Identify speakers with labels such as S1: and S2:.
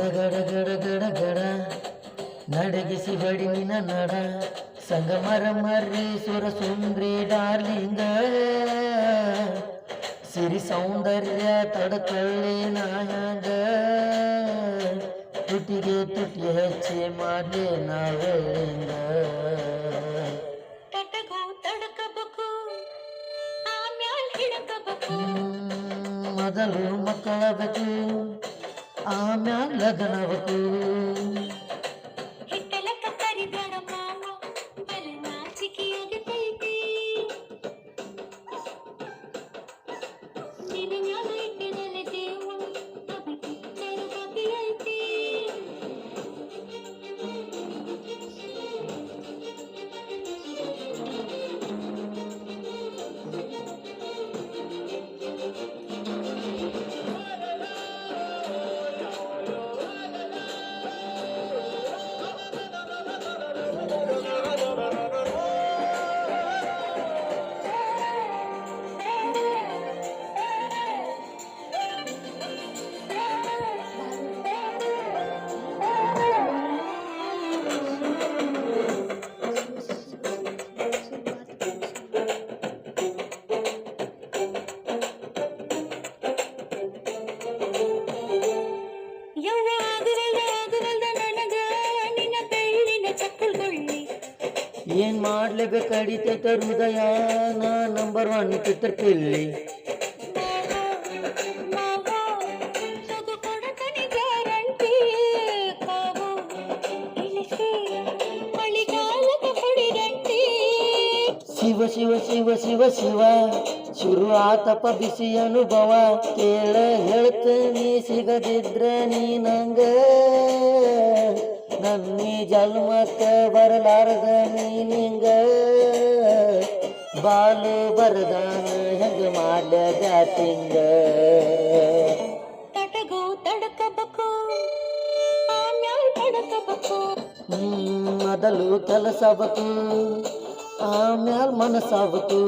S1: ಗಡ ಗಡ ಗಡ ಗಡ ಗಡ ನಡಗಿಸಿ ಬಡಿ ನಿನ ನಡ ಸಂಗಮರ ಮರ್ರೀಶ್ವರ ಸುಂದ್ರಿ ಡಾರ್ಲಿಂಗ ಸಿರಿ ಸೌಂದರ್ಯ ತಡಕಳ್ಳಿ ನಾಯಂಗ ತುಟಿಗೆ ತುಟಿ ಹಚ್ಚಿ ಮಾಡ್ಲಿ ನಾವೆಲ್ಲಿಂಗ ಮೊದಲು ಮಕ್ಕಳಬೇಕು ಆಮ್ಯಾಲ ಲಗ್ನಬೇಕು ಏನ್ ಮಾಡ್ಲೇಬೇಕು ಅಡಿತೈತ ಹೃದಯ ನಾ ನಂಬರ್ 1 ಚಿತ್ರಪಿಲ್ಲಿ ಶಿವ ಶಿವ ಶಿವ ಶಿವ ಶಿವ ಶುರು ಆತಪ ಬಿಸಿ ಅನುಭವ ಕೇಳ ಹೇಳ್ತೀನಿ ಸಿಗದಿದ್ರ ನೀ ನಂಗ ನನ್ನಿ ಜನ್ಮಕ್ಕ ಬರಲಾರದ ನೀನಿಂಗ ಬಾಲು ಬರದಾನ ಹೆಂಗ ಮಾಡ್ಯ ಬ್ಯಾಟಿಂಗ
S2: ತಡಕಬೇಕು ಆಮ್ಯಾಲ್ ಪಡಕಬೇಕು
S1: ಮೊದಲು ಕೆಲಸಬೇಕು ಆಮ್ಯಾಲ್ ಮನಸ್ಸಾಗಬೇಕು